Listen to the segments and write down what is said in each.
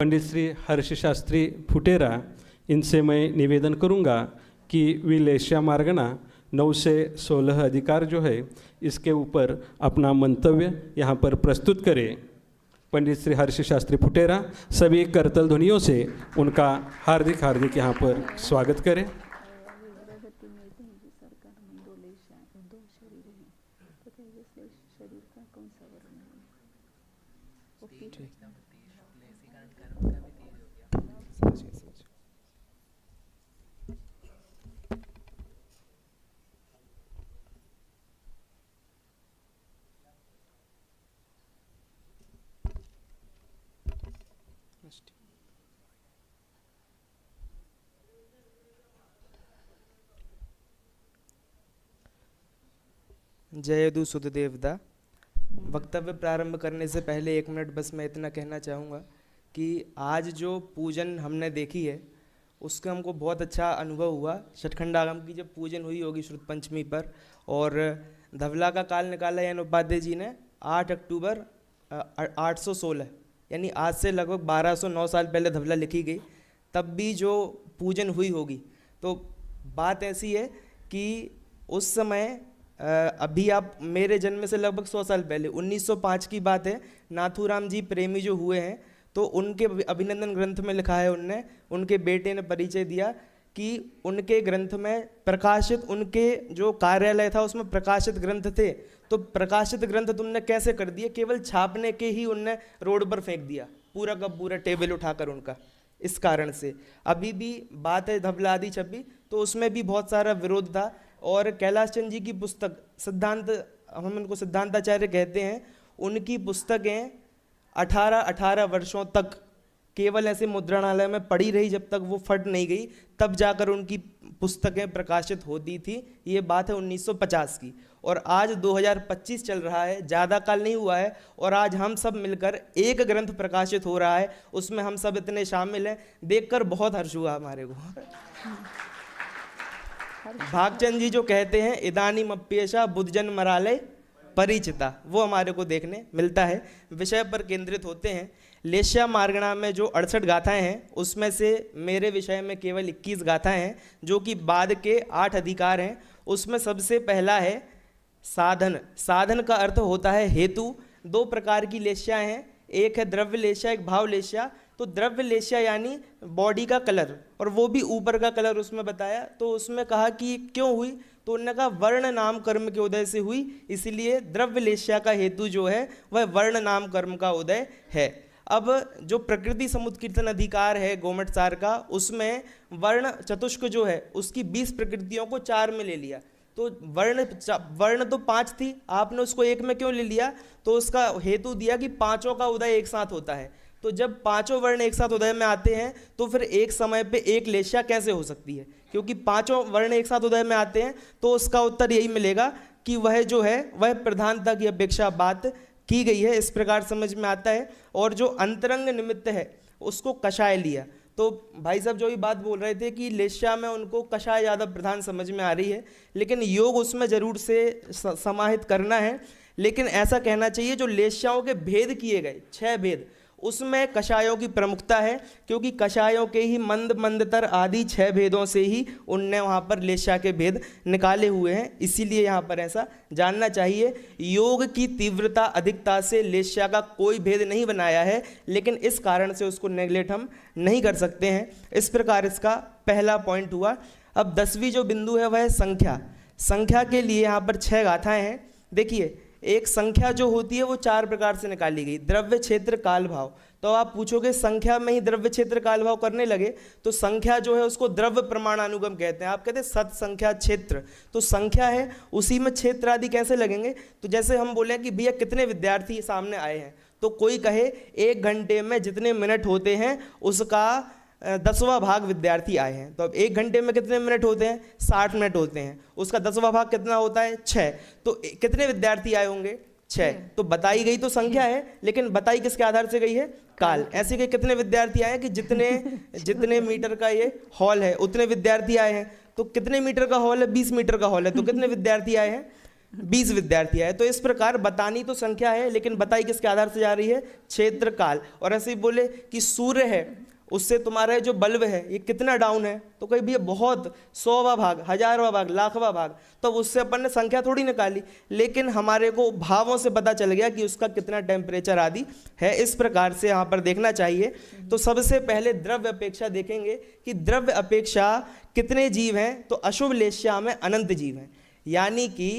पंडित श्री हर्ष शास्त्री फुटेरा इनसे मैं निवेदन करूंगा कि वे लेशिया मार्गना 9 से 16 अधिकार जो है इसके ऊपर अपना मंतव्य यहाँ पर प्रस्तुत करें। पंडित श्री हर्ष शास्त्री फुटेरा सभी करतल ध्वनियों से उनका हार्दिक हार्दिक यहाँ पर स्वागत करें। जय यदु सुध देवदा। वक्तव्य प्रारंभ करने से पहले 1 मिनट बस मैं इतना कहना चाहूँगा कि आज जो पूजन हमने देखी है उसका हमको बहुत अच्छा अनुभव हुआ। छठखंडागम की जब पूजन हुई होगी श्रुत पंचमी पर और धवला का काल निकाला यानी उपाध्याय जी ने 8 अक्टूबर 816 यानी आज से लगभग 1209 साल पहले धवला लिखी गई, तब भी जो पूजन हुई होगी। तो बात ऐसी है कि उस समय अभी आप मेरे जन्म से लगभग 100 साल पहले 1905 की बात है, नाथूराम जी प्रेमी जो हुए हैं तो उनके अभिनंदन ग्रंथ में लिखा है, उनके बेटे ने परिचय दिया कि उनके ग्रंथ में प्रकाशित, उनके जो कार्यालय था उसमें प्रकाशित ग्रंथ थे, तो प्रकाशित ग्रंथ तुमने कैसे कर दिए, केवल छापने के ही उनने रोड पर फेंक दिया, पूरा का पूरा टेबल उठाकर उनका। इस कारण से अभी भी बात है धवला आदि छपी तो उसमें भी बहुत सारा विरोध था। और कैलाश चंद जी की पुस्तक सिद्धांत, हम उनको सिद्धांताचार्य कहते हैं, उनकी पुस्तकें 18 वर्षों तक केवल ऐसे मुद्रणालय में पड़ी रही, जब तक वो फट नहीं गई तब जाकर उनकी पुस्तकें प्रकाशित होती थी। ये बात है 1950 की और आज 2025 चल रहा है, ज़्यादा काल नहीं हुआ है और आज हम सब मिलकर एक ग्रंथ प्रकाशित हो रहा है, उसमें हम सब इतने शामिल हैं, देखकर बहुत हर्ष हुआ हमारे को। भागचंद जी जो कहते हैं इदानीम अप्येषा बुद्धजन मरालय परिचिता, वो हमारे को देखने मिलता है। विषय पर केंद्रित होते हैं। लेशिया मार्गणा में जो 68 गाथाएं हैं उसमें से मेरे विषय में केवल 21 गाथाएं हैं जो कि बाद के 8 अधिकार हैं। उसमें सबसे पहला है साधन। साधन का अर्थ होता है हेतु। 2 प्रकार की लेशिया हैं, एक है द्रव्य लेशिया, एक भाव लेशिया। तो द्रव्य लेशिया यानी बॉडी का कलर, और वो भी ऊपर का कलर उसमें बताया। तो उसमें कहा कि क्यों हुई, तो उन्होंने कहा वर्ण नाम कर्म के उदय से हुई, इसीलिए द्रव्य लेशिया का हेतु जो है वह वर्ण नाम कर्म का उदय है। अब जो प्रकृति समुत्कीर्तन अधिकार है गोमट सार का, उसमें वर्ण चतुष्क जो है उसकी 20 प्रकृतियों को 4 में ले लिया। तो वर्ण तो 5 थी, आपने उसको 1 में क्यों ले लिया, तो उसका हेतु दिया कि 5 का उदय एक साथ होता है। तो जब 5 वर्ण एक साथ उदय में आते हैं तो फिर एक समय पे एक लेशिया कैसे हो सकती है, क्योंकि 5 वर्ण एक साथ उदय में आते हैं। तो उसका उत्तर यही मिलेगा कि वह जो है वह प्रधानता की अपेक्षा बात की गई है, इस प्रकार समझ में आता है। और जो अंतरंग निमित्त है उसको कषाय लिया। तो भाई साहब जो भी बात बोल रहे थे कि लेशिया में उनको कषाय ज़्यादा प्रधान समझ में आ रही है, लेकिन योग उसमें जरूर से समाहित करना है। लेकिन ऐसा कहना चाहिए जो लेशियाओं के भेद किए गए 6 भेद, उसमें कषायों की प्रमुखता है, क्योंकि कषायों के ही मंद मंदतर आदि 6 भेदों से ही उनने वहाँ पर लेशिया के भेद निकाले हुए हैं। इसीलिए यहाँ पर ऐसा जानना चाहिए। योग की तीव्रता अधिकता से लेशिया का कोई भेद नहीं बनाया है, लेकिन इस कारण से उसको नेगलेक्ट हम नहीं कर सकते हैं। इस प्रकार इसका पहला पॉइंट हुआ। अब 10वीं जो बिंदु है वह है संख्या। संख्या के लिए यहाँ पर 6 गाथाएँ हैं। देखिए, एक संख्या जो होती है वो 4 प्रकार से निकाली गई, द्रव्य क्षेत्र काल भाव। तो आप पूछोगे संख्या में ही द्रव्य क्षेत्र काल भाव करने लगे, तो संख्या जो है उसको द्रव्य प्रमाणानुगम कहते हैं। आप कहते हैं सत संख्या क्षेत्र, तो संख्या है उसी में क्षेत्र आदि कैसे लगेंगे। तो जैसे हम बोले कि भैया कितने विद्यार्थी सामने आए हैं, तो कोई कहे 1 घंटे में जितने मिनट होते हैं उसका 10वां भाग विद्यार्थी आए हैं। तो अब 1 घंटे में कितने मिनट होते हैं, 60 मिनट होते हैं, उसका 10वां भाग कितना होता है, 6। तो कितने विद्यार्थी आए होंगे, 6। तो बताई गई तो संख्या है, लेकिन बताई किसके आधार से गई है, काल। ऐसे के कितने विद्यार्थी आए हैं कि जितने मीटर का ये हॉल है उतने विद्यार्थी आए हैं। तो कितने मीटर का हॉल है, 20 मीटर का हॉल है, तो कितने विद्यार्थी आए हैं। 20 विद्यार्थी आए। तो इस प्रकार बतानी तो संख्या है, लेकिन बताई किसके आधार से जा रही है? क्षेत्र काल। और ऐसे ही बोले कि सूर्य है, उससे तुम्हारा जो बल्ब है ये कितना डाउन है, तो कहीं भी बहुत 100वां भाग, 1000वां भाग, लाखवां भाग, तो उससे अपन ने संख्या थोड़ी निकाली, लेकिन हमारे को भावों से पता चल गया कि उसका कितना टेम्परेचर आदि है। इस प्रकार से यहाँ पर देखना चाहिए। तो सबसे पहले द्रव्य अपेक्षा देखेंगे कि द्रव्य अपेक्षा कितने जीव हैं। तो अशुभ लेश्या में अनंत जीव हैं, यानी कि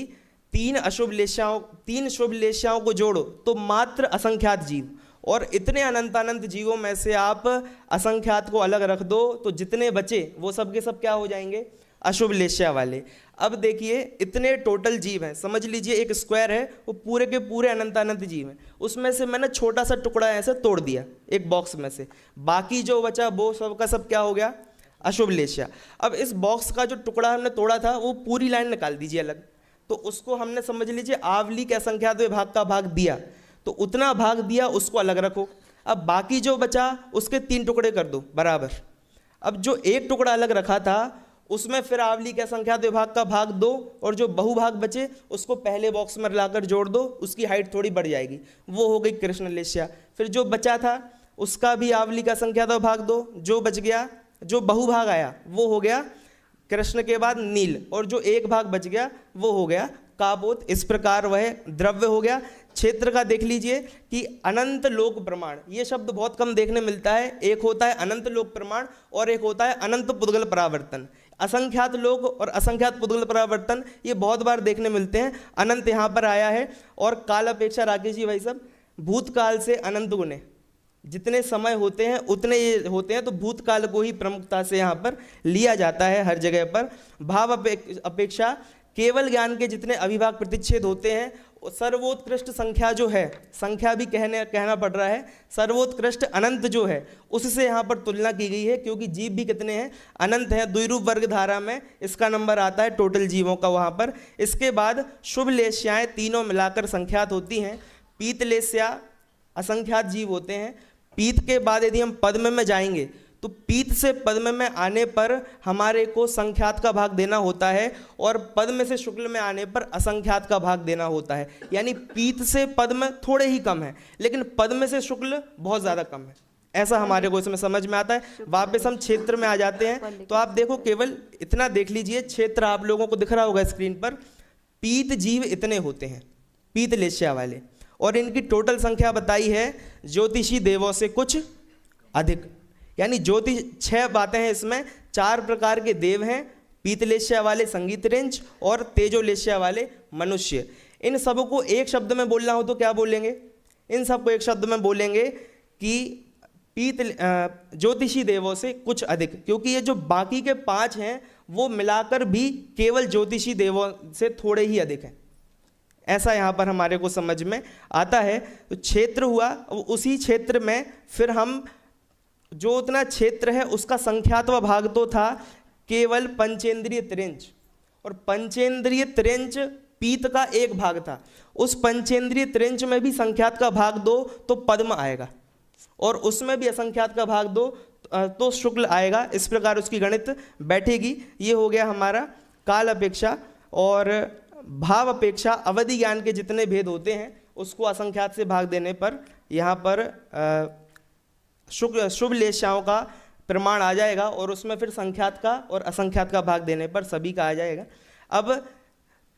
3 शुभ लेश्याओं को जोड़ो तो मात्र असंख्यात जीव, और इतने अनंत जीवों में से आप असंख्यात को अलग रख दो तो जितने बचे वो सब के सब क्या हो जाएंगे? अशुभ लेश्या वाले। अब देखिए इतने टोटल जीव हैं, समझ लीजिए एक स्क्वायर है, वो पूरे के पूरे अनंत जीव हैं, उसमें से मैंने छोटा सा टुकड़ा ऐसे तोड़ दिया एक बॉक्स में से, बाकी जो बचा वो सब का सब क्या हो गया? अशुभ लेश्या। अब इस बॉक्स का जो टुकड़ा हमने तोड़ा था वो पूरी लाइन निकाल दीजिए अलग, तो उसको हमने समझ लीजिए आवली के असंख्यात भाग का भाग दिया, तो उतना भाग दिया उसको अलग रखो। अब बाकी जो बचा उसके 3 टुकड़े कर दो बराबर। अब जो एक टुकड़ा अलग रखा था उसमें फिर आवली के असंख्यात विभाग का भाग दो, और जो बहुभाग बचे उसको पहले बॉक्स में लाकर जोड़ दो, उसकी हाइट थोड़ी बढ़ जाएगी, वो हो गई कृष्ण लेश्या। फिर जो बचा था उसका भी आवली का असंख्यात भाग दो, जो बच गया, जो बहुभाग आया वो हो गया कृष्ण के बाद नील, और जो एक भाग बच गया वो हो गया काबोत। इस प्रकार वह द्रव्य हो गया। क्षेत्र का देख लीजिए कि अनंत लोक प्रमाण, ये शब्द बहुत कम देखने मिलता है। एक होता है अनंत लोक प्रमाण और एक होता है अनंत पुद्गल परावर्तन। असंख्यात लोक और असंख्यात पुद्गल परावर्तन ये बहुत बार देखने मिलते हैं। अनंत यहाँ पर आया है। और काल अपेक्षा राकेश जी भाई साहब, भूतकाल से अनंत गुने जितने समय होते हैं उतने ये होते हैं, तो भूतकाल को ही प्रमुखता से यहाँ पर लिया जाता है हर जगह पर। भाव अपेक्षा केवल ज्ञान के जितने अविभाग प्रतिच्छेद होते हैं, सर्वोत्कृष्ट संख्या जो है, संख्या भी कहना पड़ रहा है, सर्वोत्कृष्ट अनंत जो है उससे यहाँ पर तुलना की गई है, क्योंकि जीव भी कितने हैं? अनंत हैं। द्विरूप वर्ग धारा में इसका नंबर आता है टोटल जीवों का वहाँ पर। इसके बाद शुभ लेश्याएँ तीनों मिलाकर संख्यात होती हैं। पीत लेश्या असंख्यात जीव होते हैं। पीत के बाद यदि हम पद्म में जाएंगे तो पीत से पद्म में आने पर हमारे को संख्यात का भाग देना होता है, और पद्म से शुक्ल में आने पर असंख्यात का भाग देना होता है। यानी पीत से पद्म थोड़े ही कम है, लेकिन पद्म से शुक्ल बहुत ज़्यादा कम है, ऐसा हमारे को इसमें समझ में आता है। वापस हम क्षेत्र में आ जाते हैं, तो आप देखो केवल इतना देख लीजिए, क्षेत्र आप लोगों को दिख रहा होगा स्क्रीन पर। पीत जीव इतने होते हैं, पीत लेश्या वाले, और इनकी टोटल संख्या बताई है ज्योतिषी देवों से कुछ अधिक। यानी ज्योतिष 6 बातें हैं इसमें। 4 प्रकार के देव हैं, पीतलेश्या वाले संगीत रेंज और तेजोलेश्या वाले मनुष्य। इन सबको एक शब्द में बोलना हो तो क्या बोलेंगे? इन सबको एक शब्द में बोलेंगे कि ज्योतिषी देवों से कुछ अधिक, क्योंकि ये जो बाकी के 5 हैं वो मिलाकर भी केवल ज्योतिषी देवों से थोड़े ही अधिक हैं, ऐसा यहाँ पर हमारे को समझ में आता है। तो क्षेत्र हुआ, उसी क्षेत्र में फिर हम जो उतना क्षेत्र है उसका संख्यात्व भाग तो था केवल पंचेंद्रिय त्रिंच, और पंचेंद्रिय त्रिंच पीत का एक भाग था। उस पंचेंद्रिय त्रिंच में भी संख्यात का भाग दो तो पद्म आएगा, और उसमें भी असंख्यात का भाग दो तो शुक्ल आएगा। इस प्रकार उसकी गणित बैठेगी। ये हो गया हमारा काल अपेक्षा। और भाव अपेक्षा अवधि ज्ञान के जितने भेद होते हैं उसको असंख्यात से भाग देने पर यहाँ पर शुभ लेश्याओं का प्रमाण आ जाएगा, और उसमें फिर संख्यात का और असंख्यात का भाग देने पर सभी का आ जाएगा। अब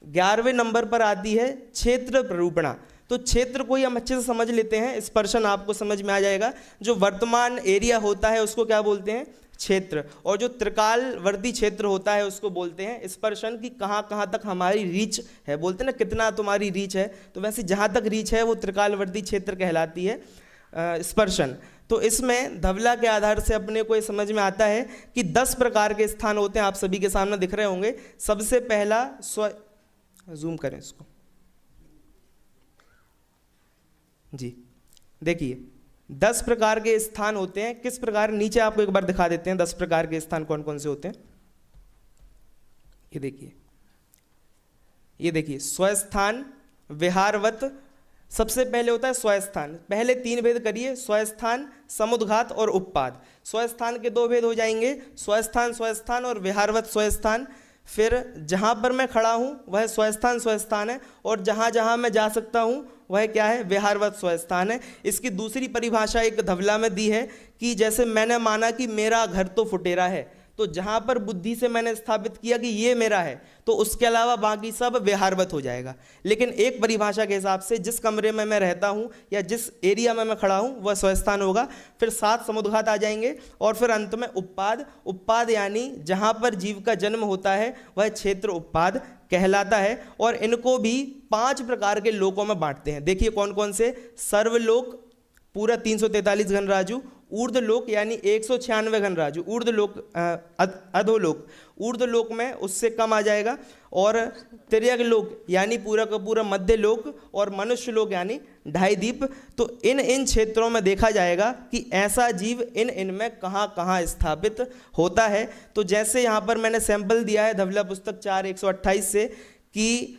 11वें नंबर पर आती है क्षेत्र प्ररूपणा। तो क्षेत्र को ही हम अच्छे से समझ लेते हैं, स्पर्शन आपको समझ में आ जाएगा। जो वर्तमान एरिया होता है उसको क्या बोलते हैं? क्षेत्र। और जो त्रिकालवर्ती क्षेत्र होता है उसको बोलते हैं स्पर्शन, की कहाँ कहाँ तक हमारी रीच है, बोलते हैं ना कितना तुम्हारी रीच है, तो वैसे जहाँ तक रीच है वो त्रिकालवर्ती क्षेत्र कहलाती है स्पर्शन। तो इसमें धवला के आधार से अपने को ये समझ में आता है कि 10 प्रकार के स्थान होते हैं, आप सभी के सामने दिख रहे होंगे। सबसे पहला जूम करें इसको जी, देखिए 10 प्रकार के स्थान होते हैं। किस प्रकार? नीचे आपको एक बार दिखा देते हैं 10 प्रकार के स्थान कौन कौन से होते हैं। ये देखिए स्वस्थान, विहारवत। सबसे पहले होता है स्वस्थान। पहले 3 भेद करिए, स्वस्थान, समुद्घात और उपपाद। स्वस्थान के 2 भेद हो जाएंगे, स्वस्थान और विहारवत स्वस्थान। फिर जहाँ पर मैं खड़ा हूँ वह स्वस्थान है, और जहाँ जहाँ मैं जा सकता हूँ वह क्या है, विहारवत स्वस्थान है। इसकी दूसरी परिभाषा एक धवला में दी है कि जैसे मैंने माना कि मेरा घर तो फुटेरा है, तो जहाँ पर बुद्धि से मैंने स्थापित किया कि ये मेरा है, तो उसके अलावा बाकी सब विहारवत हो जाएगा। लेकिन एक परिभाषा के हिसाब से जिस कमरे में मैं रहता हूँ या जिस एरिया में मैं खड़ा हूँ वह स्वस्थान होगा। फिर 7 समुद्घात आ जाएंगे, और फिर अंत में उपपाद यानी जहाँ पर जीव का जन्म होता है वह क्षेत्र उपपाद कहलाता है। और इनको भी 5 प्रकार के लोकों में बांटते हैं। देखिए कौन कौन से, सर्वलोक पूरा 343 घनराजु, ऊर्ध्वलोक यानी 196 घनराजु, ऊर्ध्वलोक अधोलोक, ऊर्ध्वलोक में उससे कम आ जाएगा, और तिर्यकलोक यानी पूरा का पूरा मध्य लोक, और मनुष्य लोक यानी 2.5 दीप। तो इन क्षेत्रों में देखा जाएगा कि ऐसा जीव इनमें कहाँ कहाँ स्थापित होता है। तो जैसे यहाँ पर मैंने सैंपल दिया है धवला पुस्तक 4:128 से कि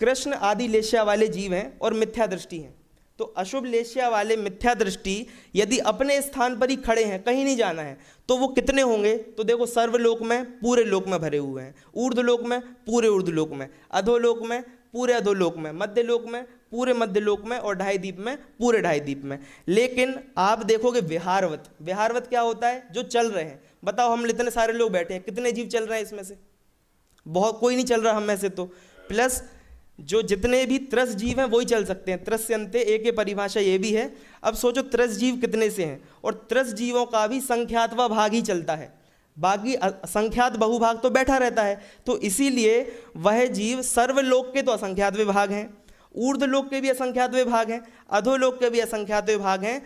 कृष्ण आदि लेश्या वाले जीव हैं और मिथ्या दृष्टि हैं। तो अशुभ लेश्या वाले मिथ्या दृष्टि यदि अपने स्थान पर ही खड़े हैं, कहीं नहीं जाना है, तो वो कितने होंगे? तो देखो सर्वलोक में पूरे लोक में भरे हुए हैं, ऊर्ध्वलोक में पूरे ऊर्ध्वलोक में, अधोलोक में पूरे अधोलोक में, मध्यलोक में पूरे मध्यलोक में, और 2.5 दीप में पूरे 2.5 दीप में। लेकिन आप देखोगे विहारवत क्या होता है? जो चल रहे हैं। बताओ हम इतने सारे लोग बैठे हैं, कितने जीव चल रहे हैं इसमें से? बहुत, कोई नहीं चल रहा हम में से। तो प्लस जो जितने भी त्रस जीव हैं वही चल सकते हैं। त्रस से अंते एक परिभाषा ये भी है। अब सोचो त्रस जीव कितने से हैं, और त्रस जीवों का भी संख्यातवा भाग ही चलता है, बाकी असंख्यात बहुभाग तो बैठा रहता है। तो इसीलिए वह जीव सर्वलोक के तो असंख्यात विभाग हैं, ऊर्ध्वलोक के भी असंख्यात विभाग हैं, अधोलोक के भी असंख्यात विभाग हैं,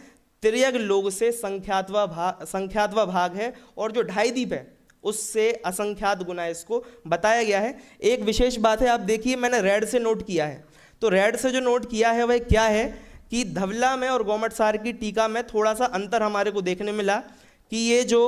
तिर्यक लोक से संख्यातवा भाग है, और जो 2.5 दीप है उससे असंख्यात गुना इसको बताया गया है। एक विशेष बात है, आप देखिए मैंने रेड से नोट किया है। तो रेड से जो नोट किया है वह क्या है कि धवला में और गोमटसार की टीका में थोड़ा सा अंतर हमारे को देखने मिला कि ये जो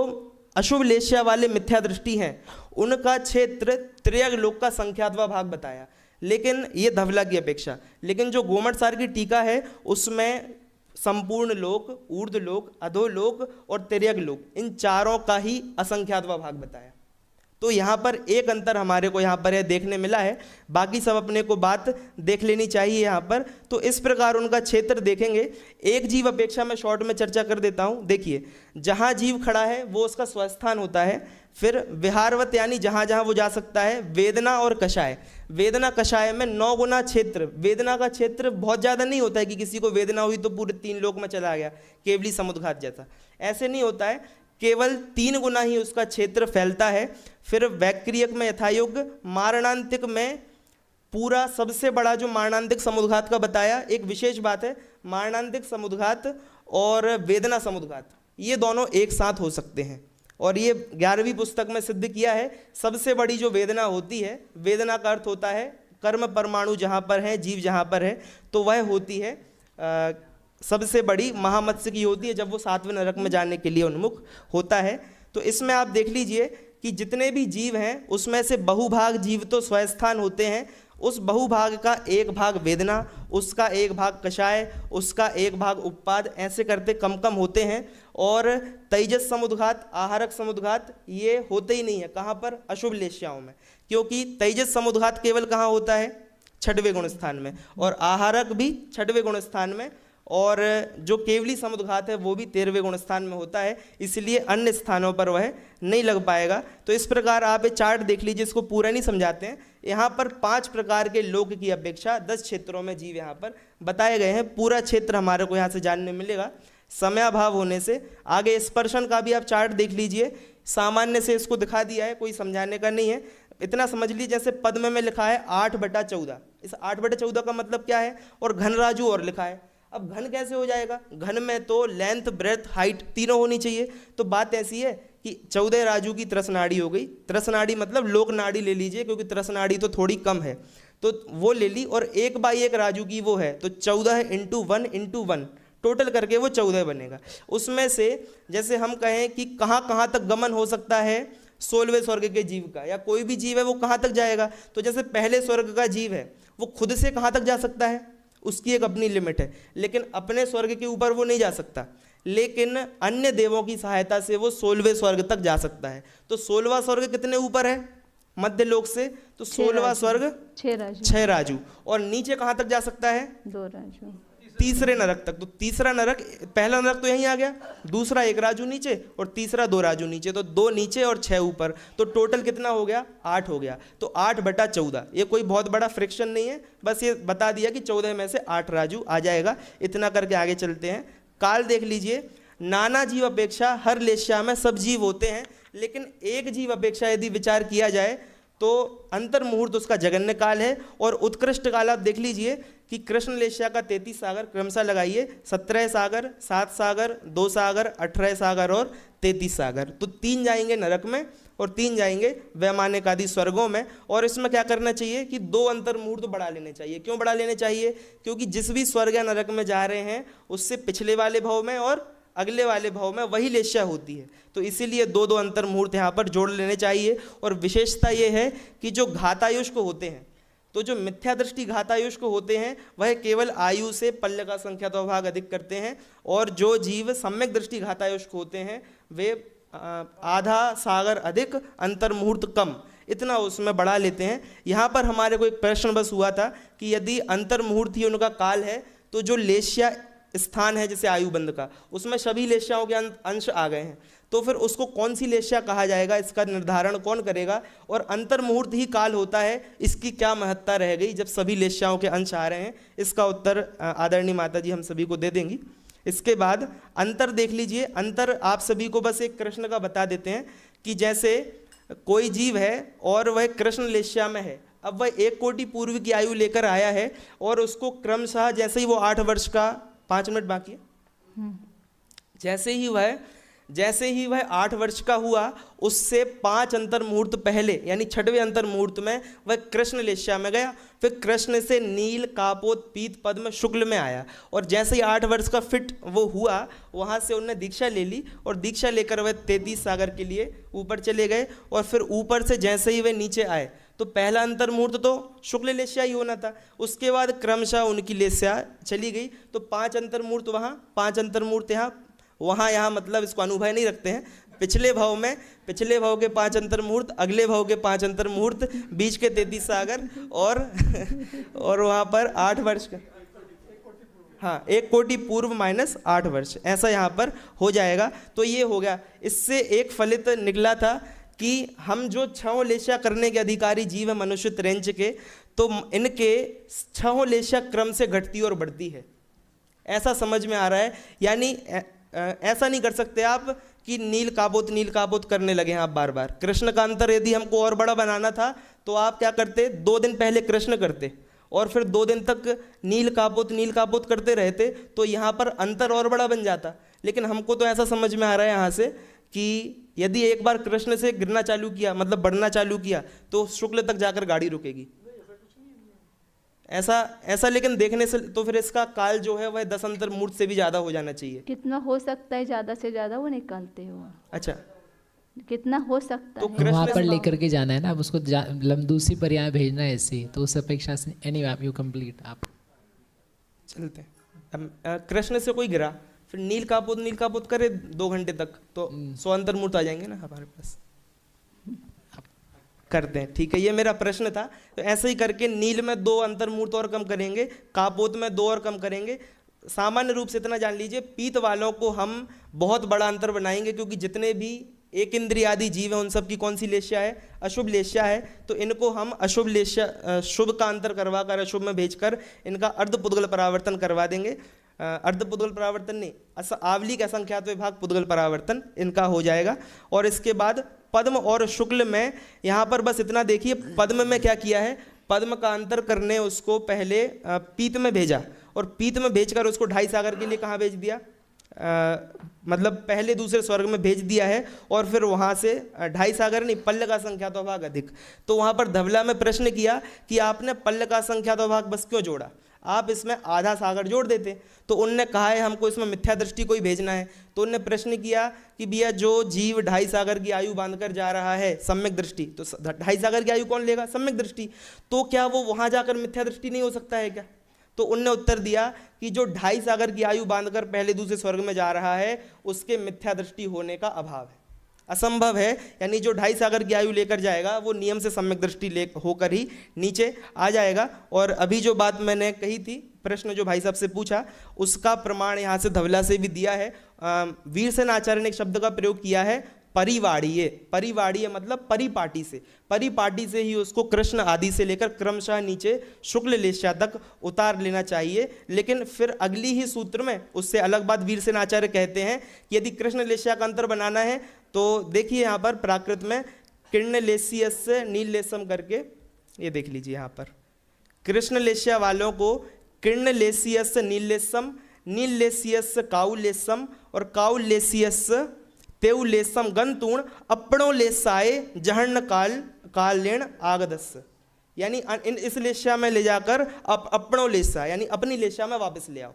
अशुभ लेश्या वाले मिथ्या दृष्टि हैं उनका क्षेत्र तिर्यक लोक का संख्यातवा भाग बताया, लेकिन ये धवला की अपेक्षा। लेकिन जो गोमटसार की टीका है उसमें संपूर्ण लोक, ऊर्ध्वलोक, अधोलोक और तिर्यक लोक, इन चारों का ही असंख्यातवा भाग बताया। तो यहाँ पर एक अंतर हमारे को यहाँ पर देखने मिला है, बाकी सब अपने को बात देख लेनी चाहिए यहाँ पर। तो इस प्रकार उनका क्षेत्र देखेंगे। एक जीव अपेक्षा में शॉर्ट में चर्चा कर देता हूँ। देखिए जहाँ जीव खड़ा है वो उसका स्वस्थान होता है। फिर विहारवत यानी जहाँ जहाँ वो जा सकता है। वेदना और कषाय, वेदना कषाय में 9 गुना क्षेत्र। वेदना का क्षेत्र बहुत ज़्यादा नहीं होता है कि किसी को वेदना हुई तो पूरे 3 लोक में चला गया, केवली समुद्घात जैसा, ऐसे नहीं होता है। केवल 3 गुना ही उसका क्षेत्र फैलता है। फिर वैक्रियक में यथायोग्य, मारणांतिक में पूरा सबसे बड़ा जो मारणांतिक समुद्घात का बताया। एक विशेष बात है, मारणांतिक समुद्घात और वेदना समुद्घात ये दोनों एक साथ हो सकते हैं, और ये 11वीं पुस्तक में सिद्ध किया है। सबसे बड़ी जो वेदना होती है, वेदना का अर्थ होता है कर्म परमाणु जहाँ पर है, जीव जहाँ पर है, तो वह होती है सबसे बड़ी महामत्स्य की होती है, जब वो 7वें नरक में जाने के लिए उन्मुख होता है। तो इसमें आप देख लीजिए कि जितने भी जीव हैं उसमें से बहुभाग जीव तो स्वस्थान होते हैं। उस बहुभाग का एक भाग वेदना, उसका एक भाग कषाय, उसका एक भाग उपपाद, ऐसे करते कम कम होते हैं। और तेजस समुद्घात, आहारक समुद्घात ये होते ही नहीं है। कहाँ पर? अशुभ लेश्याओं में, क्योंकि तेजस समुद्घात केवल कहाँ होता है? 6वें गुण स्थान में, और आहारक भी 6वें गुण स्थान में, और जो केवली समुद्घात है वो भी 13वें गुण स्थान में होता है, इसलिए अन्य स्थानों पर वह नहीं लग पाएगा। तो इस प्रकार आप ये चार्ट देख लीजिए, इसको पूरा नहीं समझाते हैं। यहाँ पर 5 प्रकार के लोक की अपेक्षा 10 क्षेत्रों में जीव यहाँ पर बताए गए हैं। पूरा क्षेत्र हमारे को यहाँ से जानने मिलेगा, समयाभाव होने से। आगे स्पर्शन का भी आप चार्ट देख लीजिए, सामान्य से इसको दिखा दिया है, कोई समझाने का नहीं है। इतना समझ लीजिए जैसे पद्म में लिखा है 8/14, इस 8/14 का मतलब क्या है, और घनराजु और लिखा है। अब घन कैसे हो जाएगा? घन में तो लेंथ, ब्रेथ, हाइट तीनों होनी चाहिए। तो बात ऐसी है कि 14 राजू की त्रसनाड़ी हो गई। त्रसनाड़ी मतलब लोक नाड़ी ले लीजिए, क्योंकि त्रसनाड़ी तो थोड़ी कम है, तो वो ले ली। और 1/1 राजू की वो है, तो 14 × 1 × 1 टोटल करके वो 14 बनेगा। उसमें से जैसे हम कहें कि कहाँ कहाँ तक गमन हो सकता है 16वें स्वर्ग के जीव का, या कोई भी जीव है वो कहाँ तक जाएगा, तो जैसे पहले स्वर्ग का जीव है वो खुद से कहाँ तक जा सकता है, उसकी एक अपनी लिमिट है, लेकिन अपने स्वर्ग के ऊपर वो नहीं जा सकता। लेकिन अन्य देवों की सहायता से वो 16वें स्वर्ग तक जा सकता है। तो 16वां स्वर्ग कितने ऊपर है? मध्य लोक से, तो 16वां स्वर्ग 6 राजू, और नीचे कहाँ तक जा सकता है? 2 राजू। तीसरे नरक तक। तो तीसरा नरक, पहला नरक तो यहीं आ गया, दूसरा 1 राजू नीचे और तीसरा 2 राजू नीचे, तो 2 नीचे और 6 ऊपर, तो टोटल कितना हो गया? 8 हो गया। तो 8/14, ये कोई बहुत बड़ा फ्रिक्शन नहीं है, बस ये बता दिया कि 14 में से 8 राजू आ जाएगा। इतना करके आगे चलते हैं। काल देख लीजिए, नाना जीव अपेक्षा हर लेश्या में सब जीव होते हैं, लेकिन एक जीव अपेक्षा यदि विचार किया जाए तो अंतर मुहूर्त उसका जगन्य काल है। और उत्कृष्ट काल आप देख लीजिए कि कृष्ण लेश्या का 33 सागर, क्रमशः लगाइए, 17 सागर, 7 सागर, 2 सागर, 18 सागर और 33 सागर। तो 3 जाएंगे नरक में और 3 जाएंगे वैमानिक आदि स्वर्गों में। और इसमें क्या करना चाहिए कि 2 अंतर मुहूर्त बढ़ा लेने चाहिए। क्यों बढ़ा लेने चाहिए? क्योंकि जिस भी स्वर्ग या नरक में जा रहे हैं उससे पिछले वाले भाव में और अगले वाले भाव में वही लेश्या होती है, तो इसीलिए 2-2 अंतर मुहूर्त यहाँ पर जोड़ लेने चाहिए। और विशेषता ये है कि जो घातायुष्क होते हैं, तो जो मिथ्या दृष्टि घातायुष्क होते हैं वह केवल आयु से पल्ल का संख्यात्व भाग अधिक करते हैं, और जो जीव सम्यक दृष्टि घातायुष्क होते हैं वे आधा सागर अधिक, अंतर मुहूर्त कम, इतना उसमें बढ़ा लेते हैं। यहाँ पर हमारे को एक प्रश्न बस हुआ था कि यदि अंतर मुहूर्त ही उनका काल है तो जो लेश्या स्थान है जैसे आयुबंध का, उसमें सभी लेश्याओं के अंश आ गए हैं, तो फिर उसको कौन सी लेश्या कहा जाएगा, इसका निर्धारण कौन करेगा? और अंतर मुहूर्त ही काल होता है, इसकी क्या महत्ता रह गई जब सभी लेश्याओं के अंश आ रहे हैं? इसका उत्तर आदरणीय माता जी हम सभी को दे देंगी। इसके बाद अंतर देख लीजिए। अंतर आप सभी को बस एक कृष्ण का बता देते हैं कि जैसे कोई जीव है और वह कृष्ण लेश्या में है, अब वह 1 कोटि पूर्व की आयु लेकर आया है और उसको क्रमशः जैसे ही वो 8 वर्ष का, 5 मिनट बाकी है, जैसे ही वह 8 वर्ष का हुआ उससे 5 अंतर मुहूर्त पहले यानी 6वें अंतर मुहूर्त में वह कृष्ण लेश्या में गया। फिर कृष्ण से नील, कापोत, पीत, पद्म, शुक्ल में आया, और जैसे ही 8 वर्ष का फिट वो हुआ वहाँ से उन्होंने दीक्षा ले ली, और दीक्षा लेकर वह 33 सागर के लिए ऊपर चले गए। और फिर ऊपर से जैसे ही वे नीचे आए तो पहला अंतर मुहूर्त तो शुक्ल लेश्या ही होना था, उसके बाद क्रमशः उनकी लेश्या चली गई, तो 5 अंतर मुहूर्त वहाँ, 5 अंतर मुहूर्त यहाँ, मतलब इसको अनुभव नहीं रखते हैं। पिछले भाव के 5 अंतर मुहूर्त, अगले भाव के 5 अंतर मुहूर्त, बीच के 33 सागर और वहाँ पर 8 वर्ष का, हाँ 1 कोटि पूर्व माइनस 8 वर्ष, ऐसा यहाँ पर हो जाएगा। तो ये हो गया। इससे एक फलित निकला था कि हम जो 6 लेश्या करने के अधिकारी जीव हैं मनुष्य रेंज के, तो इनके 6 लेश्या क्रम से घटती और बढ़ती है, ऐसा समझ में आ रहा है। यानी ऐसा नहीं कर सकते आप कि नील कापोत करने लगे हैं आप बार बार। कृष्ण का अंतर यदि हमको और बड़ा बनाना था तो आप क्या करते, 2 दिन पहले कृष्ण करते और फिर 2 दिन तक नील कापोत करते रहते, तो यहाँ पर अंतर और बड़ा बन जाता। लेकिन हमको तो ऐसा समझ में आ रहा है यहाँ से कि यदि एक बार कृष्ण से गिरना चालू किया, मतलब बढ़ना चालू किया, तो शुक्ल तक जाकर गाड़ी रुकेगी, ऐसा लेकिन देखने से तो फिर इसका काल जो है वह 10 अंतर मुहूर्त से भी ज्यादा हो जाना चाहिए। कितना हो सकता है ज्यादा से ज्यादा वो निकालते हो? अच्छा, कितना हो सकता तो है? वहाँ पर लेकर के जाना है ना, अब उसको दूसरी पर यहाँ भेजना है ऐसे, तो उस अपेक्षा से एनीवे यू कंप्लीट आप चलते हैं। कृष्ण से कोई गिरा, फिर नील कापोत करे 2 घंटे तक, तो 100 अंतर मुहूर्त आ जाएंगे ना हमारे पास। करते हैं, ठीक है, ये मेरा प्रश्न था। तो ऐसे ही करके नील में 2 अंतर मुहूर्त और कम करेंगे, कापोत में 2 और कम करेंगे। सामान्य रूप से इतना जान लीजिए, पीत वालों को हम बहुत बड़ा अंतर बनाएंगे, क्योंकि जितने भी एक इंद्रिय आदि जीव हैं उन सब की कौन सी लेश्या है? अशुभ लेश्या है। तो इनको हम अशुभ लेश्या, शुभ का अंतर करवा कर अशुभ में भेजकर इनका अर्धपुद्गल परावर्तन करवा देंगे। अर्धपुद्गल परावर्तन नहीं, आवली का संख्यात विभाग पुद्गल परावर्तन इनका हो जाएगा। और इसके बाद पद्म और शुक्ल में यहाँ पर बस इतना देखिए, पद्म में क्या किया है, पद्म का अंतर करने उसको पहले पीत में भेजा, और पीत में भेजकर उसको 2.5 सागर के लिए कहाँ भेज दिया, मतलब पहले दूसरे स्वर्ग में भेज दिया है। और फिर वहाँ से 2.5 सागर नहीं, पल्ल का संख्यात भाग अधिक। तो वहाँ पर धवला में प्रश्न किया कि आपने पल्ल का संख्यात भाग बस क्यों जोड़ा, आप इसमें आधा सागर जोड़ देते। तो उनने कहा है हमको इसमें मिथ्या दृष्टि को ही भेजना है। तो उनने प्रश्न किया कि भैया जो जीव 2.5 सागर की आयु बांधकर जा रहा है सम्यक दृष्टि, तो 2.5 सागर की आयु कौन लेगा? सम्यक दृष्टि। तो क्या वो वहाँ जाकर मिथ्या दृष्टि नहीं हो सकता है क्या? तो उनने उत्तर दिया कि जो 2.5 सागर की आयु बांधकर पहले दूसरे स्वर्ग में जा रहा है उसके मिथ्या दृष्टि होने का अभाव है। असंभव है, यानी जो 2.5 सागर की आयु लेकर जाएगा वो नियम से सम्यक दृष्टि ले होकर ही नीचे आ जाएगा। और अभी जो बात मैंने कही थी, प्रश्न जो भाई साहब से पूछा, उसका प्रमाण यहाँ से धवला से भी दिया है। वीरसेन आचार्य ने एक शब्द का प्रयोग किया है, परिवाड़ीय। परिवाड़ीय मतलब परिपाटी से, परिपाटी से ही उसको कृष्ण आदि से लेकर क्रमशः नीचे शुक्ल लेश्या तक उतार लेना चाहिए। लेकिन फिर अगली ही सूत्र में उससे अलग बात वीरसेन आचार्य कहते हैं कि यदि कृष्ण लेश्या का अंतर बनाना है तो देखिए यहाँ पर प्राकृत में किर्ण लेसियस्य नील लेसम करके, ये देख लीजिए यहाँ पर कृष्ण लेश्या वालों को किर्ण लेसियस्य नील लेसम, नील लेसियस्य काउ लेसम और काउ लेसियस्य तेउ लेसम गंतूण अपणो लेसाए जहर्ण कालेण आगदस, यानी इस लेश्या में ले जाकर अपणो लेसा यानी अपनी लेश्या में वापस ले आओ।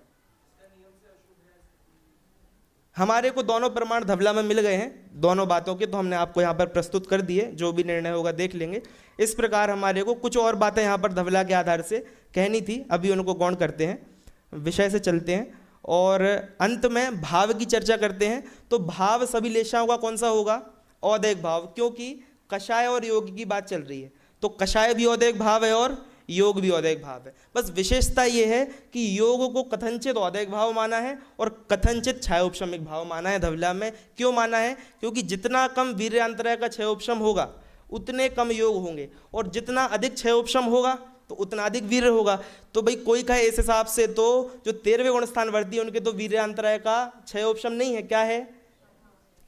हमारे को दोनों प्रमाण धवला में मिल गए हैं दोनों बातों के, तो हमने आपको यहाँ पर प्रस्तुत कर दिए, जो भी निर्णय होगा देख लेंगे। इस प्रकार हमारे को कुछ और बातें यहाँ पर धवला के आधार से कहनी थी, अभी उनको गौण करते हैं, विषय से चलते हैं और अंत में भाव की चर्चा करते हैं। तो भाव सभी लेशाओं का कौन सा होगा? औदैहिक भाव, क्योंकि कषाय और योग की बात चल रही है, तो कषाय भी औदैहिक भाव है और योग भी औदैहिक भाव है। बस विशेषता ये है कि योग को कथनचित औदैहिक भाव माना है और कथनचित क्षयोपशमिक भाव माना है धवला में। क्यों माना है? क्योंकि जितना कम वीर्यांतराय का क्षयोपशम होगा उतने कम योग होंगे, और जितना अधिक क्षयोपशम होगा तो उतना अधिक वीर्य होगा। तो भाई कोई कहे इस हिसाब से तो जो 13वें गुण स्थान वर्ती है उनके तो वीर्यांतराय का क्षयोपशम नहीं है, क्या है?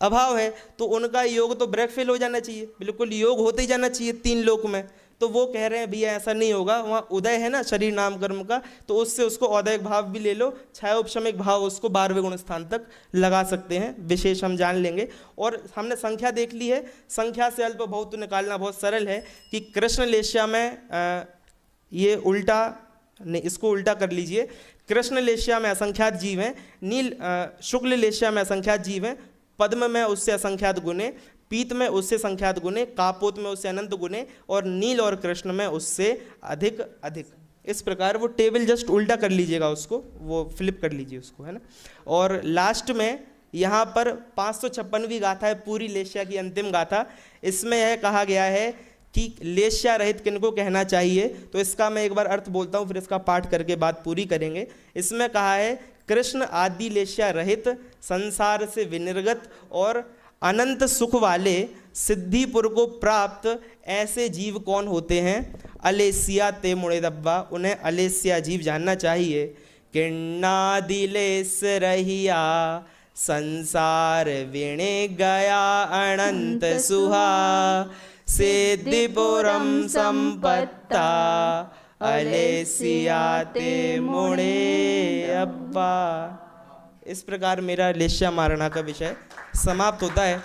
अभाव है, तो उनका योग तो ब्रेक फेल हो जाना चाहिए, बिल्कुल योग होते ही जाना चाहिए 3 लोक में। तो वो कह रहे हैं भैया ऐसा नहीं होगा, वहाँ उदय है ना शरीर नाम कर्म का, तो उससे उसको औदैहिक भाव भी ले लो, क्षयोपशमिक भाव उसको 12वें गुण स्थान तक लगा सकते हैं, विशेष हम जान लेंगे। और हमने संख्या देख ली है, संख्या से अल्प बहुत निकालना बहुत सरल है कि कृष्ण लेश्या में ये उल्टा नहीं, इसको उल्टा कर लीजिए, कृष्ण लेश्या में असंख्यात जीव हैं, नील शुक्ल लेश्या में असंख्यात जीव हैं, पद्म में उससे असंख्यात गुणे, पीत में उससे संख्यात गुणे, कापोत में उससे अनंत गुणे और नील और कृष्ण में उससे अधिक अधिक। इस प्रकार वो टेबल जस्ट उल्टा कर लीजिएगा, उसको वो फ्लिप कर लीजिए उसको, है ना। और लास्ट में यहाँ पर 556वीं गाथा है, पूरी लेश्या की अंतिम गाथा। इसमें यह कहा गया है कि लेश्या रहित किनको कहना चाहिए, तो इसका मैं एक बार अर्थ बोलता हूँ, फिर इसका पाठ करके बात पूरी करेंगे। इसमें कहा है कृष्ण आदि लेश्या रहित, संसार से विनिर्गत और अनंत सुख वाले, सिद्धिपुर को प्राप्त ऐसे जीव कौन होते हैं? अलेसिया ते मुड़े दब्बा, उन्हें अलेसिया जीव जानना चाहिए। किन्नादिलेस रहिया संसार विणे गया अनंत सुहा, सिद्धिपुरम संपत्ता अलेसिया ते मुड़े अब्बा। इस प्रकार मेरा लेश्या मारणा का विषय समाप्त होता है।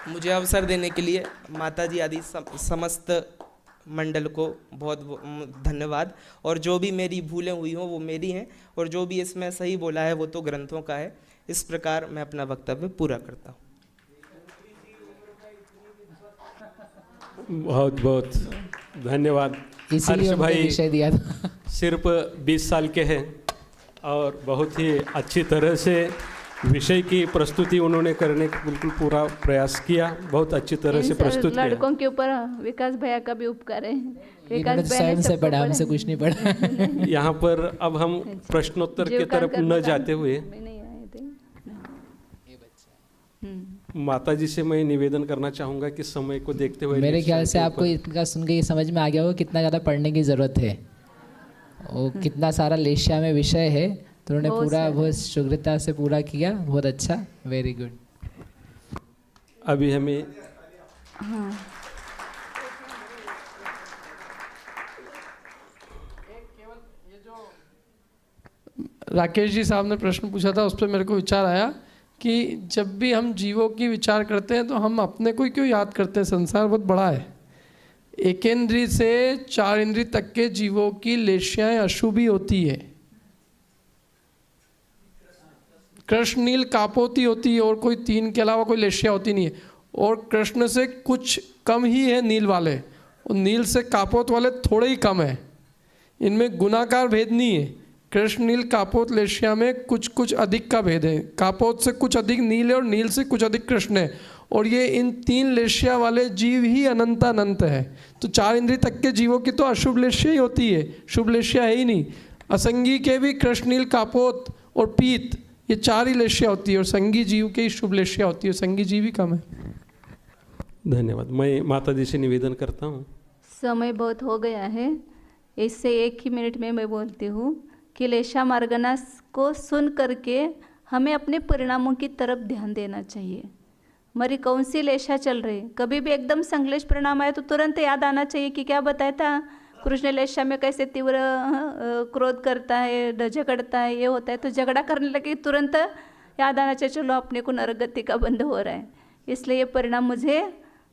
मुझे अवसर देने के लिए माताजी आदि समस्त मंडल को बहुत धन्यवाद, और जो भी मेरी भूलें हुई हों वो मेरी हैं, और जो भी इसमें सही बोला है वो तो ग्रंथों का है। इस प्रकार मैं अपना वक्तव्य पूरा करता हूँ। बहुत बहुत धन्यवाद। हर्ष भाई विषय दिया था। सिर्फ 20 साल के हैं और बहुत ही अच्छी तरह से विषय की प्रस्तुति उन्होंने करने का बिल्कुल पूरा प्रयास किया, बहुत अच्छी तरह से प्रस्तुत किया। लड़कों के ऊपर विकास भैया का भी उपकार है, विकास स्वयं से पढ़ा, हमसे कुछ नहीं पढ़ा। यहाँ पर अब हम प्रश्नोत्तर की तरफ न जाते हुए माताजी से मैं निवेदन करना चाहूँगा कि समय को देखते हुए मेरे ख्याल से आपको इनका सुन के ये समझ में आ गया होगा कितना ज़्यादा पढ़ने की ज़रूरत है, वो कितना सारा लेश्या में विषय है, तो उन्होंने पूरा बहुत शीघ्रता से पूरा किया, बहुत अच्छा, वेरी गुड। अभी हमें राकेश जी साहब ने प्रश्न पूछा था, उस पर मेरे को विचार आया कि जब भी हम जीवों की विचार करते हैं तो हम अपने को क्यों याद करते हैं? संसार बहुत बड़ा है, 1 इंद्रिय से 4 इंद्रिय तक के जीवों की लेश्याएं अशुभ ही होती है। कृष्ण नील कापोती होती है और कोई 3 के अलावा कोई लेश्या होती नहीं है, और कृष्ण से कुछ कम ही है नील वाले, और नील से कापोत वाले थोड़े ही कम है। इनमें गुणाकार भेद नहीं है, कृष्ण नील कापोत लेशिया में कुछ कुछ अधिक का भेद है। कापोत से कुछ अधिक नील है और नील से कुछ अधिक कृष्ण है, और ये इन 3 लेशिया वाले जीव ही अनंतानंत है। तो 4 इंद्रिय तक के जीवों की तो अशुभ लेशिया ही होती है, शुभ लेशिया है ही नहीं। असंगी के भी कृष्ण नील कापोत और पीत, ये 4 ही लेशिया होती है, और संगी जीव के ही शुभ लेशिया होती है, संगी जीव ही कम है। धन्यवाद। मैं माता जी से निवेदन करता हूँ। समय बहुत हो गया है, इससे 1 ही मिनट में मैं बोलती हूँ कि लेशा मार्गना को सुन करके हमें अपने परिणामों की तरफ ध्यान देना चाहिए। हमारी कौन सी लेशा चल रही, कभी भी एकदम संश्लेष परिणाम आए तो तुरंत याद आना चाहिए कि क्या बताया था कृष्ण लेशा में कैसे तीव्र क्रोध करता है, झगड़ता है, ये होता है, तो झगड़ा करने लगे तुरंत याद आना चाहिए चलो अपने को नरगति का बंध हो रहा है, इसलिए ये परिणाम मुझे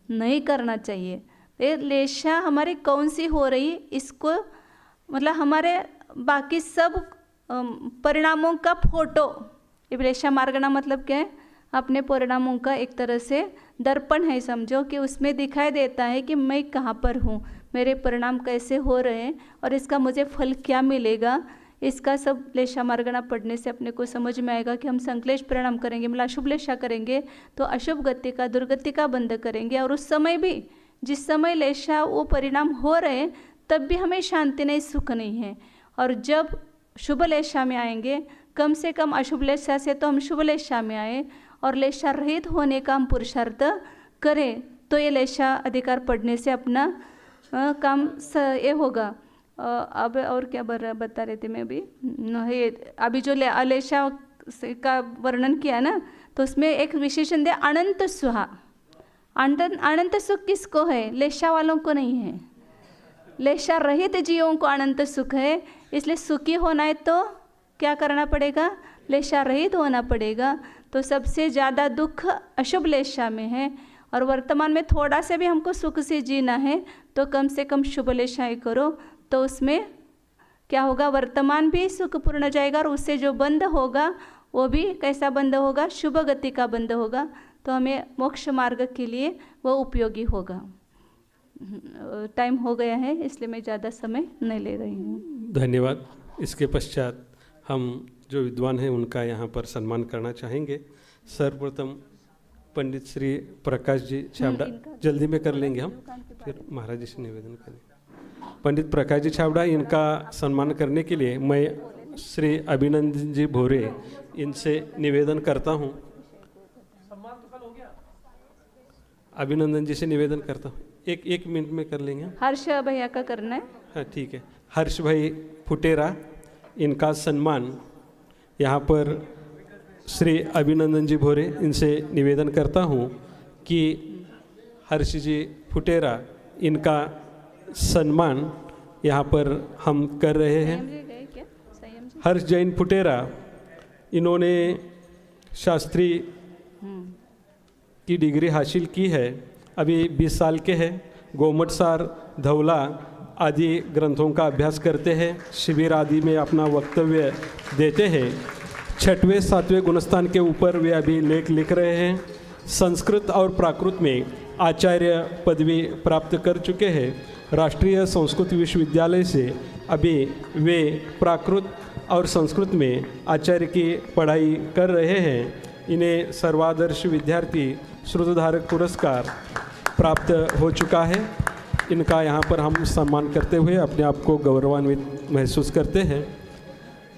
नहीं करना चाहिए। ये लेशा हमारी कौन सी हो रही, इसको मतलब हमारे बाकी सब परिणामों का फोटो, ये लेशा मार्गना मतलब क्या है, अपने परिणामों का एक तरह से दर्पण है, समझो कि उसमें दिखाई देता है कि मैं कहाँ पर हूँ, मेरे परिणाम कैसे हो रहे हैं और इसका मुझे फल क्या मिलेगा। इसका सब लेशा मार्गना पढ़ने से अपने को समझ में आएगा कि हम संश्लेष परिणाम करेंगे, मतलब अशुभ लेशा करेंगे तो अशुभ गति का दुर्गति का बंध करेंगे, और उस समय भी जिस समय लेशा वो परिणाम हो रहे हैं तब भी हमें शांति नहीं, सुख नहीं है। और जब शुभ लेशा में आएंगे, कम से कम अशुभ लेशा से तो हम शुभ लेशा में आए और लेशा रहित होने का हम पुरुषार्थ करें, तो ये लेशा अधिकार पढ़ने से अपना काम ये होगा। अब और क्या बता रहे थे मैं अभी, ये अभी जो लेशा का वर्णन किया ना, तो उसमें एक विशेषण दिया अनंत सुहा। अनंत सुख किसको है, लेशा वालों को नहीं है, लेशा रहित जीवों को अनंत सुख है। इसलिए सुखी होना है तो क्या करना पड़ेगा, लेशा रहित होना पड़ेगा। तो सबसे ज़्यादा दुख अशुभ लेशा में है, और वर्तमान में थोड़ा से भी हमको सुख से जीना है तो कम से कम शुभ लेशाएँ करो, तो उसमें क्या होगा, वर्तमान भी सुखपूर्ण जाएगा और उससे जो बंध होगा वो भी कैसा बंध होगा, शुभ गति का बंध होगा, तो हमें मोक्ष मार्ग के लिए वो उपयोगी होगा। टाइम हो गया है इसलिए मैं ज़्यादा समय नहीं ले रही हूँ। धन्यवाद। इसके पश्चात हम जो विद्वान हैं उनका यहाँ पर सम्मान करना चाहेंगे। सर्वप्रथम पंडित श्री प्रकाश जी छाबड़ा, जल्दी में कर लेंगे हम, फिर महाराज जी से निवेदन करेंगे। पंडित प्रकाश जी छाबड़ा, इनका सम्मान करने के लिए मैं श्री अभिनंदन जी भोरे इनसे निवेदन करता हूँ। अभिनंदन जी से निवेदन करता हूँ, एक मिनट में कर लेंगे। हर्ष भैया का करना है। हाँ ठीक है। हर्ष भाई फुटेरा, इनका सम्मान यहाँ पर श्री अभिनंदन जी भोरे इनसे निवेदन करता हूँ कि हर्ष जी फुटेरा, इनका सम्मान यहाँ पर हम कर रहे हैं। हर्ष जैन फुटेरा, इन्होंने शास्त्री की डिग्री हासिल की है, अभी 20 साल के हैं। गोमट सार, धवला आदि ग्रंथों का अभ्यास करते हैं, शिविर आदि में अपना वक्तव्य देते हैं। 6वें 7वें गुणस्थान के ऊपर वे अभी लेख लिख रहे हैं। संस्कृत और प्राकृत में आचार्य पदवी प्राप्त कर चुके हैं। राष्ट्रीय संस्कृत विश्वविद्यालय से अभी वे प्राकृत और संस्कृत में आचार्य की पढ़ाई कर रहे हैं। इन्हें सर्वादर्श विद्यार्थी श्रुतधारक पुरस्कार प्राप्त हो चुका है। इनका यहाँ पर हम सम्मान करते हुए अपने आप को गौरवान्वित महसूस करते हैं।